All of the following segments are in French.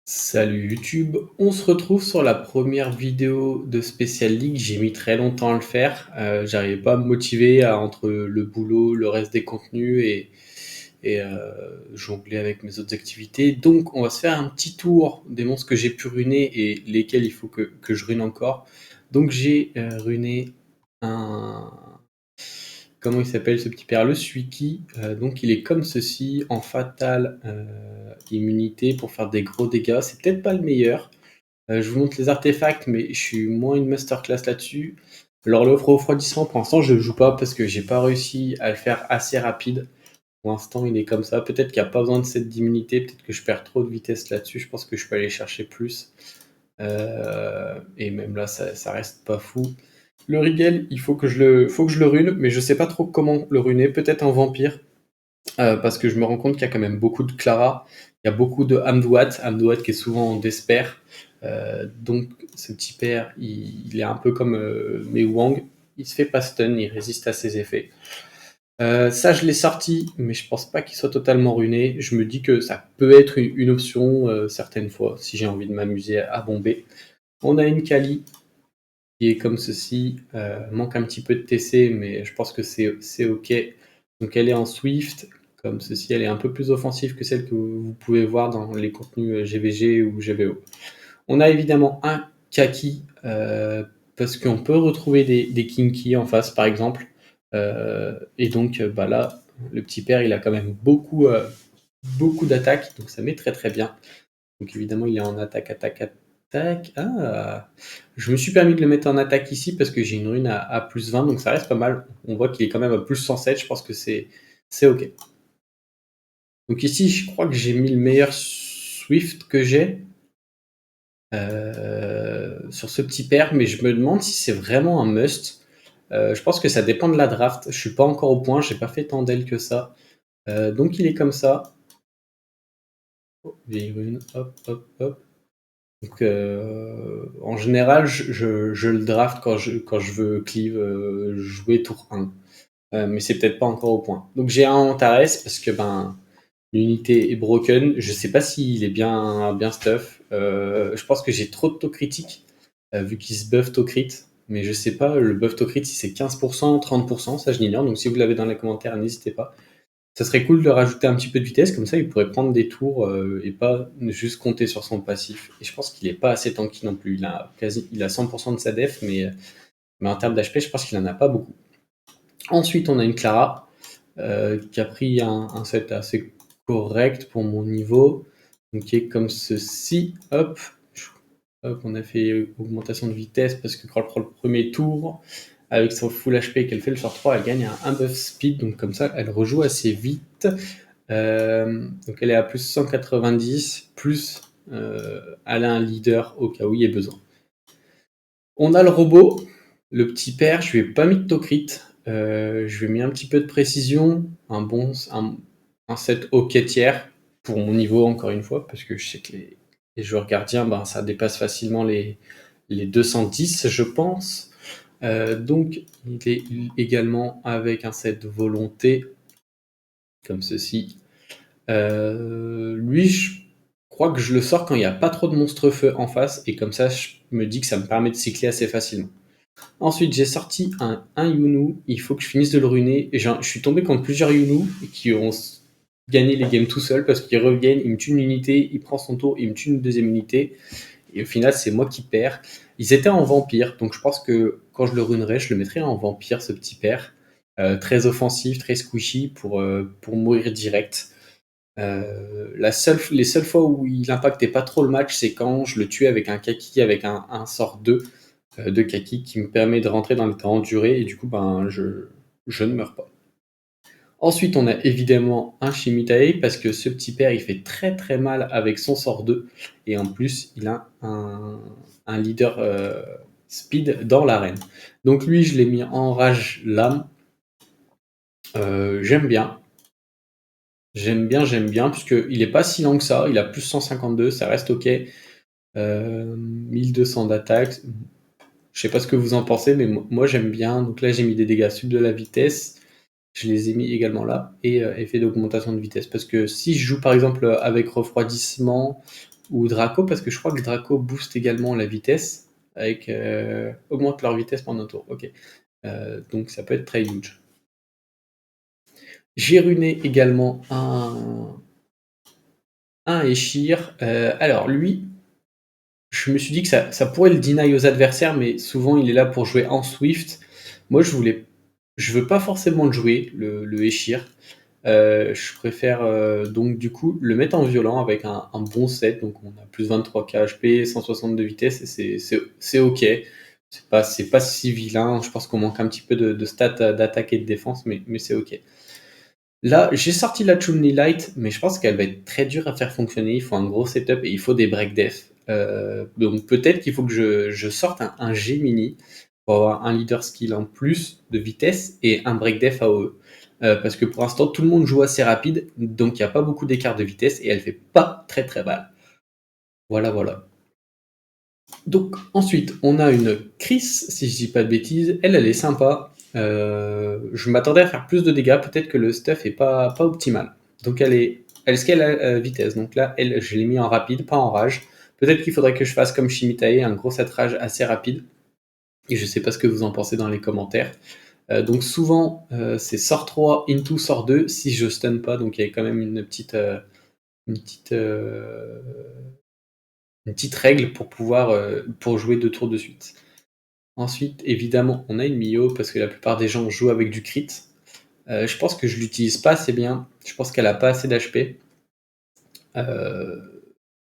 Salut YouTube, on se retrouve sur la première vidéo de Special League. J'ai mis très longtemps à le faire. J'arrivais pas à me motiver entre le boulot, le reste des contenus et jongler avec mes autres activités. Donc on va se faire un petit tour des monstres que j'ai pu ruiner et lesquels il faut que je rune encore. Donc j'ai runé un, comment il s'appelle ce petit père? Le Suiki. Donc il est comme ceci, en fatal immunité pour faire des gros dégâts. C'est peut-être pas le meilleur. Je vous montre les artefacts, mais je suis moins une masterclass là-dessus. Alors le refroidissement, pour l'instant, je ne joue pas parce que j'ai pas réussi à le faire assez rapide. Pour l'instant, il est comme ça. Peut-être qu'il n'y a pas besoin de cette d'immunité, peut-être que je perds trop de vitesse là-dessus. Je pense que je peux aller chercher plus. Et même là, ça reste pas fou. Le Rigel, faut que je le rune, mais je sais pas trop comment le runer. Peut-être en vampire, parce que je me rends compte qu'il y a quand même beaucoup de Clara. Il y a beaucoup de Amdouat qui est souvent en despair. Donc ce petit père, il est un peu comme Mei Wang. Il se fait pas stun, il résiste à ses effets. Ça, je l'ai sorti, mais je pense pas qu'il soit totalement ruiné. Je me dis que ça peut être une option certaines fois, si j'ai envie de m'amuser à bomber. On a une Kali qui est comme ceci, manque un petit peu de TC, mais je pense que c'est ok. Donc elle est en Swift, comme ceci, elle est un peu plus offensive que celle que vous pouvez voir dans les contenus GVG ou GVO. On a évidemment un Kaki, parce qu'on peut retrouver des Kinky en face, par exemple. Et donc bah là, le petit père, il a quand même beaucoup d'attaques, donc ça met très très bien. Donc évidemment, il est en attaque, attaque, attaque. Ah, je me suis permis de le mettre en attaque ici parce que j'ai une rune à plus 20, donc ça reste pas mal. On voit qu'il est quand même à plus 107, je pense que c'est ok. Donc ici, je crois que j'ai mis le meilleur Swift que j'ai sur ce petit pair, mais je me demande si c'est vraiment un must. Je pense que ça dépend de la draft. Je suis pas encore au point, j'ai pas fait tant d'ailes que ça. Donc il est comme ça. Oh, vieille rune, hop, hop, hop. Donc, en général, je le draft quand je veux cleave jouer tour 1. Mais c'est peut-être pas encore au point. Donc j'ai un Antares parce que ben l'unité est broken. Je sais pas s'il est bien stuff. Je pense que j'ai trop de taux critiques vu qu'il se buff taux crit. Mais je sais pas, le buff taux crit si c'est 15%, 30%, ça je l'ignore. Donc si vous l'avez dans les commentaires, n'hésitez pas. Ça serait cool de rajouter un petit peu de vitesse, comme ça il pourrait prendre des tours et pas juste compter sur son passif. Et je pense qu'il est pas assez tanky non plus. Il a 100% de sa def, mais en termes d'HP, je pense qu'il en a pas beaucoup. Ensuite, on a une Clara qui a pris un set assez correct pour mon niveau, donc qui est comme ceci. Hop, hop, on a fait augmentation de vitesse parce que quand elle prend le premier tour, avec son full HP qu'elle fait le sort 3, elle gagne un buff speed, donc comme ça elle rejoue assez vite. Donc elle est à plus 190, plus elle a un leader au cas où il y ait besoin. On a le robot, le petit père, je lui ai pas mis de tocrit, je lui ai mis un petit peu de précision, un set ok tiers pour mon niveau encore une fois, parce que je sais que les joueurs gardiens, ben, ça dépasse facilement les 210 je pense. Donc il est également avec un set volonté, comme ceci. Lui, je crois que je le sors quand il n'y a pas trop de monstres feu en face, et comme ça, je me dis que ça me permet de cycler assez facilement. Ensuite, j'ai sorti un Yunu, il faut que je finisse de le ruiner, et je suis tombé contre plusieurs Yunu qui ont gagné les games tout seuls, parce qu'ils reviennent, il me tue une unité, il prend son tour, il me tue une deuxième unité, et au final, c'est moi qui perds. Ils étaient en vampire, donc je pense que quand je le runerai, je le mettrai en vampire, ce petit père. Très offensif, très squishy pour mourir direct. Les seules fois où il impactait pas trop le match, c'est quand je le tuais avec un kaki, avec un sort 2 de kaki qui me permet de rentrer dans les temps endurés et du coup ben je ne meurs pas. Ensuite, on a évidemment un Shimitae parce que ce petit père il fait très très mal avec son sort 2 et en plus il a un leader speed dans l'arène. Donc lui, je l'ai mis en rage lame. J'aime bien. J'aime bien, puisqu'il est pas si lent que ça, il a plus 152, ça reste ok. 1200 d'attaque. Je sais pas ce que vous en pensez, mais moi j'aime bien. Donc là j'ai mis des dégâts sub de la vitesse. Je les ai mis également là. Et effet d'augmentation de vitesse. Parce que si je joue par exemple avec refroidissement ou Draco, parce que je crois que Draco booste également la vitesse, avec augmente leur vitesse pendant un tour. Ok. Donc ça peut être très huge. J'ai runé également un Eshir. Alors lui, je me suis dit que ça pourrait le deny aux adversaires, mais souvent il est là pour jouer en Swift. Moi je veux pas forcément le jouer, le Eshir. Je préfère donc du coup le mettre en violent avec un bon set, donc on a plus 23 KHP, 162 vitesse, et c'est ok. C'est pas si vilain, je pense qu'on manque un petit peu de stats d'attaque et de défense, mais c'est ok. Là, j'ai sorti la Chun-Li Light, mais je pense qu'elle va être très dure à faire fonctionner. Il faut un gros setup et il faut des break def. Donc peut-être qu'il faut que je sorte un G-Mini pour avoir un leader skill en plus de vitesse et un break def AOE. Parce que pour l'instant, tout le monde joue assez rapide, donc il n'y a pas beaucoup d'écart de vitesse et elle fait pas très très mal. Voilà, voilà. Donc ensuite, on a une Chris, si je dis pas de bêtises. Elle est sympa. Je m'attendais à faire plus de dégâts. Peut-être que le stuff est pas optimal. Donc elle scale à vitesse. Donc là, elle, je l'ai mis en rapide, pas en rage. Peut-être qu'il faudrait que je fasse comme Shimitae, un gros set rage assez rapide. Et je sais pas ce que vous en pensez dans les commentaires. Donc souvent, c'est sort 3 into sort 2 si je stun pas. Donc il y a quand même une petite, euh, une petite règle pour pouvoir pour jouer 2 tours de suite. Ensuite, évidemment, on a une Mio parce que la plupart des gens jouent avec du crit. Je pense que je l'utilise pas assez bien. Je pense qu'elle a pas assez d'HP.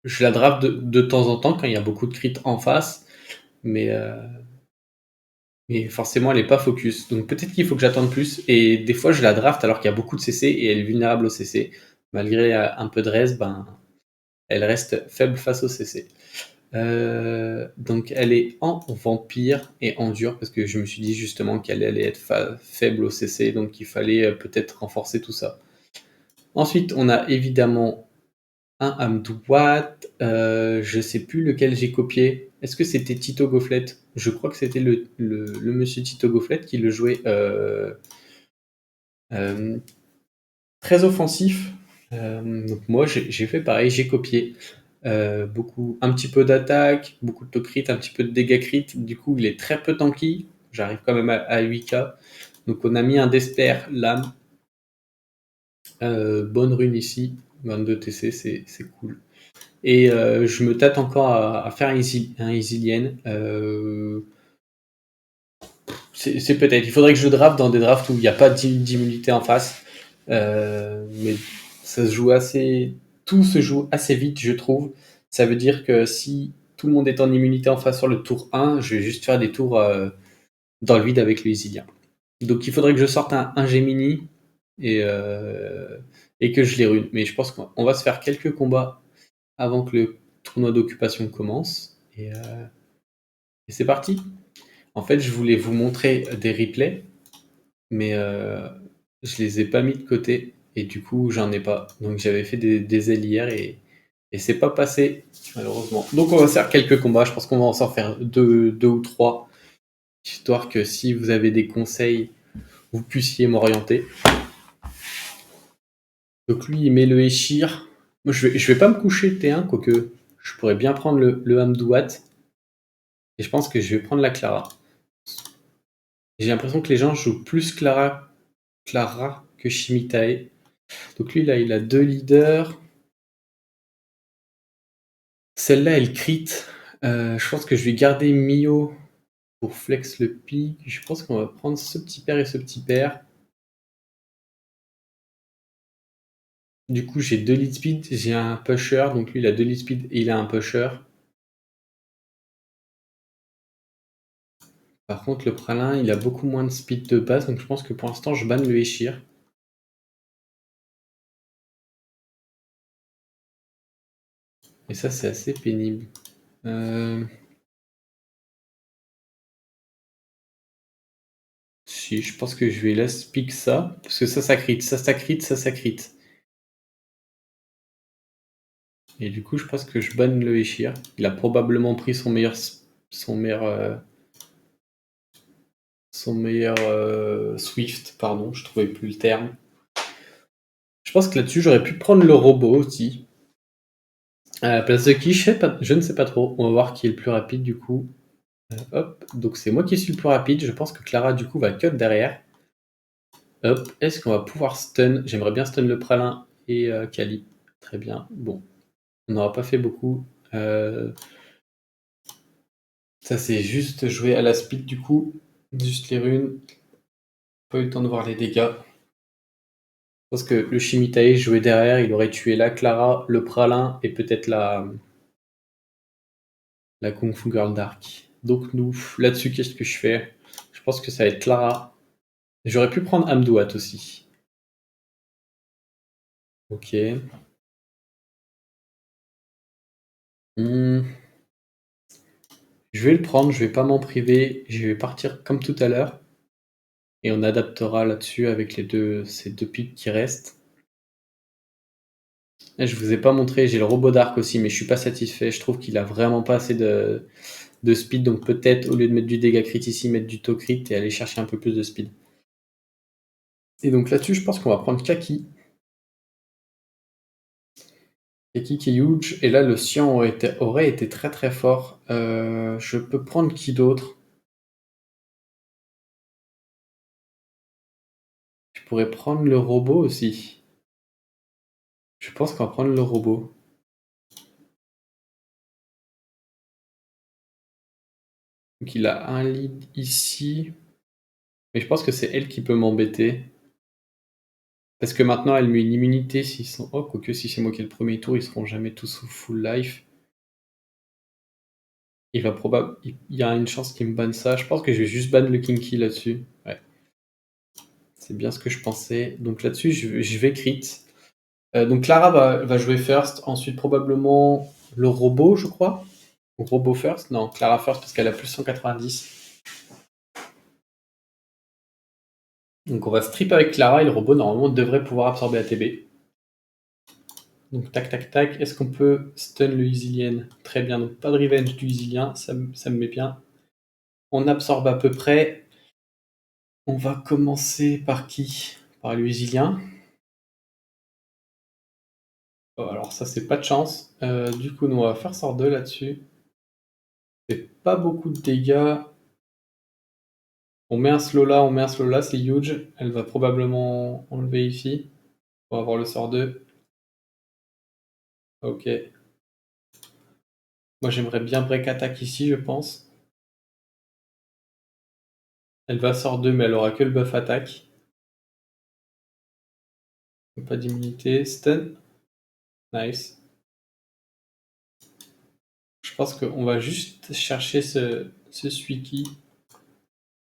Je la draft de temps en temps quand il y a beaucoup de crit en face, mais, mais forcément elle est pas focus. Donc peut-être qu'il faut que j'attende plus. Et des fois je la draft alors qu'il y a beaucoup de CC et elle est vulnérable au CC. Malgré un peu de res, ben, elle reste faible face au CC. Donc elle est en vampire et en dur parce que je me suis dit justement qu'elle allait être faible au CC, donc il fallait peut-être renforcer tout ça. Ensuite, on a évidemment un Amdouat, je sais plus lequel j'ai copié. Est-ce que c'était Tito Goflet? Je crois que c'était le monsieur Tito Goflet qui le jouait euh, très offensif. Donc moi j'ai fait pareil, j'ai copié. Un petit peu d'attaque, beaucoup de crit, un petit peu de dégâts crit. Du coup, il est très peu tanky. J'arrive quand même à 8k. Donc, on a mis un Despair, lame. Bonne rune ici. 22 TC, c'est cool. Et je me tâte encore à faire un Isilien. C'est peut-être. Il faudrait que je draft dans des drafts où il n'y a pas d'immunité en face. Mais ça se joue assez. Tout se joue assez vite, je trouve. Ça veut dire que si tout le monde est en immunité en face sur le tour 1, je vais juste faire des tours dans le vide avec le Isilien. Donc il faudrait que je sorte un Gemini et que je les rune. Mais je pense qu'on va se faire quelques combats avant que le tournoi d'occupation commence. Et c'est parti. En fait, je voulais vous montrer des replays, mais je les ai pas mis de côté et du coup, j'en ai pas. Donc j'avais fait des ailes hier et c'est pas passé, malheureusement. Donc on va faire quelques combats. Je pense qu'on va en s'en faire deux ou trois, histoire que si vous avez des conseils, vous puissiez m'orienter. Donc lui, il met le Eshir. Moi, je vais pas me coucher T1, quoique je pourrais bien prendre le Hamdouat. Et je pense que je vais prendre la Clara. J'ai l'impression que les gens jouent plus Clara que Shimitae. Donc lui, là, il a 2 leaders. Celle-là, elle crit. Je pense que je vais garder Mio pour flex le pic. Je pense qu'on va prendre ce petit père et ce petit père. Du coup, j'ai 2 lead speed, j'ai un pusher. Donc lui, il a 2 lead speed et il a un pusher. Par contre, le pralin, il a beaucoup moins de speed de base. Donc je pense que pour l'instant, je banne le Eshir. Et ça, c'est assez pénible. Si, je pense que je vais laisser pique ça. Parce que ça crit, ça crit, ça crit. Et du coup, je pense que je banne le Eshir. Il a probablement pris son meilleur, Swift, pardon, je trouvais plus le terme. Je pense que là-dessus, j'aurais pu prendre le robot aussi. À la place de qui? Je ne sais pas trop. On va voir qui est le plus rapide du coup. Hop, donc c'est moi qui suis le plus rapide. Je pense que Clara du coup va cut derrière. Hop, est-ce qu'on va pouvoir stun? J'aimerais bien stun le pralin et Kali. Très bien. Bon, on n'aura pas fait beaucoup. Ça c'est juste jouer à la speed du coup. Juste les runes. Pas eu le temps de voir les dégâts. Je pense que le Shimitae joué derrière, il aurait tué la Clara, le pralin et peut-être la Kung Fu Girl Dark. Donc nous, là-dessus, qu'est-ce que je fais? Je pense que ça va être Clara. J'aurais pu prendre Amdouat aussi. Ok. Hmm. Je vais le prendre, je vais pas m'en priver. Je vais partir comme tout à l'heure. Et on adaptera là-dessus avec ces deux pics qui restent. Là, je vous ai pas montré, j'ai le robot d'arc aussi, mais je suis pas satisfait. Je trouve qu'il a vraiment pas assez de speed. Donc peut-être, au lieu de mettre du dégât crit ici, mettre du to crit et aller chercher un peu plus de speed. Et donc là-dessus, je pense qu'on va prendre Kaki. Kaki qui est huge. Et là, le Cyan aurait été très très fort. Je peux prendre qui d'autre? Je pourrais prendre le robot aussi. Je pense qu'on va prendre le robot. Donc il a un lead ici. Mais je pense que c'est elle qui peut m'embêter. Parce que maintenant, elle met une immunité s'ils sont... Oh, quoique si c'est moi qui ai le premier tour, ils seront jamais tous full life. Il y a une chance qu'il me banne ça. Je pense que je vais juste ban le Kinky là-dessus. Ouais, c'est bien ce que je pensais. Donc là-dessus, je vais crit. Donc Clara va jouer first. Ensuite, probablement le robot, je crois. Ou robot first. Non, Clara first parce qu'elle a plus 190. Donc on va strip avec Clara et le robot, normalement, devrait pouvoir absorber ATB. Donc tac tac tac, est-ce qu'on peut stun le Isilien? Très bien, donc pas de revenge du Isilien, ça me met bien. On absorbe à peu près. On va commencer par qui? Par le Isilien. Oh, alors ça c'est pas de chance. Du coup, nous on va faire sort 2 là-dessus. Fait pas beaucoup de dégâts. On met un slow là, c'est huge. Elle va probablement enlever ici. On va avoir le sort 2. Ok. Moi j'aimerais bien break attack ici, je pense. Elle va sort 2, mais elle aura que le buff attaque. Pas d'immunité. Stun. Nice. Je pense qu'on va juste chercher ce Suiki.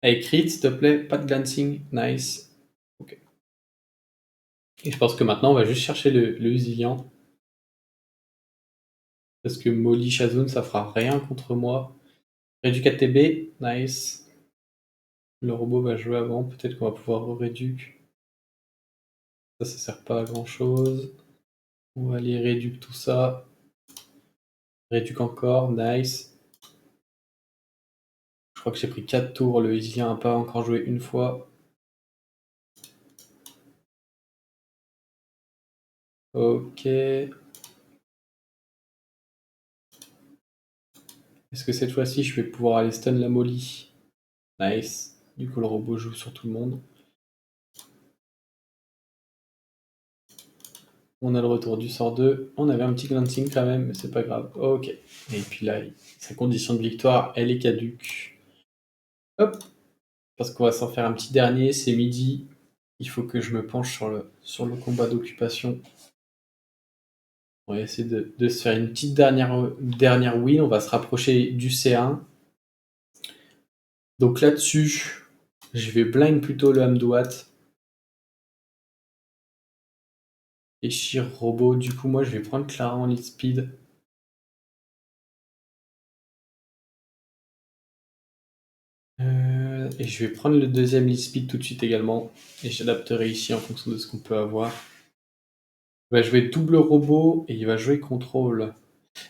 Hey, crit, s'il te plaît. Pas de glancing. Nice. Ok. Et je pense que maintenant, on va juste chercher le Usilian. Parce que Molly Shazun, ça fera rien contre moi. Réduc ATB. Nice. Le robot va jouer avant. Peut-être qu'on va pouvoir réduc. Ça sert pas à grand chose. On va aller réduc tout ça. Réduc encore. Nice. Je crois que j'ai pris 4 tours. Le Usilien n'a pas encore joué une fois. Ok. Est-ce que cette fois-ci, je vais pouvoir aller stun la Molly? Nice. Du coup, le robot joue sur tout le monde. On a le retour du sort 2. On avait un petit glancing quand même, mais c'est pas grave. Ok. Et puis là, sa condition de victoire, elle est caduque. Hop. Parce qu'on va s'en faire un petit dernier, c'est midi. Il faut que je me penche sur le combat d'occupation. On va essayer de se faire une petite dernière win. On va se rapprocher du C1. Donc là-dessus, je vais blind plutôt le Hamdouat. Et Shir Robot. Du coup, moi, je vais prendre Clara en lead speed. Et je vais prendre le deuxième lead speed tout de suite également. Et j'adapterai ici en fonction de ce qu'on peut avoir. Il va jouer double robot et il va jouer contrôle.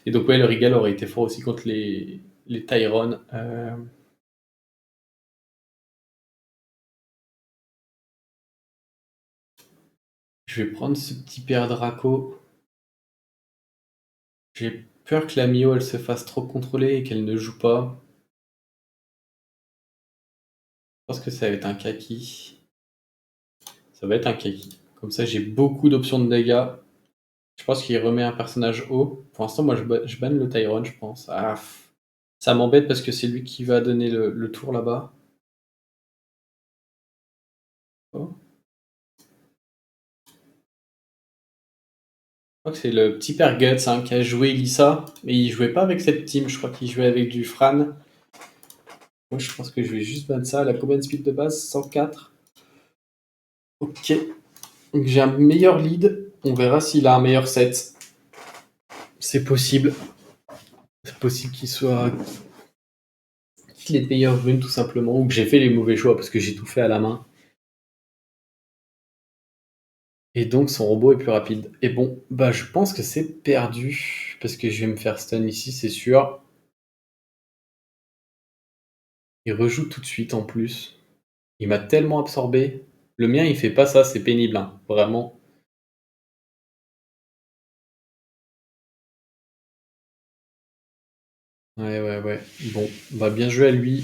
Et donc, ouais, le Regal aurait été fort aussi contre les Tyron. Je vais prendre ce petit père Draco. J'ai peur que la Mio, elle se fasse trop contrôler et qu'elle ne joue pas. Je pense que ça va être un kaki. Ça va être un kaki. Comme ça, j'ai beaucoup d'options de dégâts. Je pense qu'il remet un personnage haut. Pour l'instant, moi, je banne le Tyrone, je pense. Ah, ça m'embête parce que c'est lui qui va donner le tour là-bas. Oh. Je crois que c'est le petit père Guts qui a joué Lisa, mais il jouait pas avec cette team, je crois qu'il jouait avec du Fran. Moi, je pense que je vais juste ban ça. La combien de speed de base? 104. Ok. Donc j'ai un meilleur lead. On verra s'il a un meilleur set. C'est possible. C'est possible qu'il ait de meilleures runes tout simplement, ou que j'ai fait les mauvais choix parce que j'ai tout fait à la main. Et donc son robot est plus rapide. Et bon, bah je pense que c'est perdu. Parce que je vais me faire stun ici, c'est sûr. Il rejoue tout de suite en plus. Il m'a tellement absorbé. Le mien, il fait pas ça, c'est pénible, hein, vraiment. Ouais, ouais, ouais. Bon, bah bien joué à lui.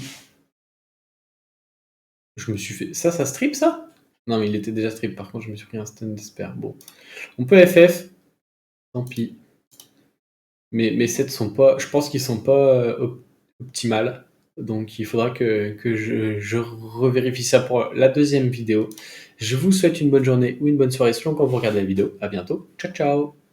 Je me suis fait. Ça strip ça? Non, mais il était déjà strip. Par contre, je me suis pris un stun d'esper. Bon, on peut FF. Tant pis. Mais mes sets sont pas. Je pense qu'ils sont pas optimales. Donc il faudra que je revérifie ça pour la deuxième vidéo. Je vous souhaite une bonne journée ou une bonne soirée selon quand vous regardez la vidéo. À bientôt. Ciao, ciao!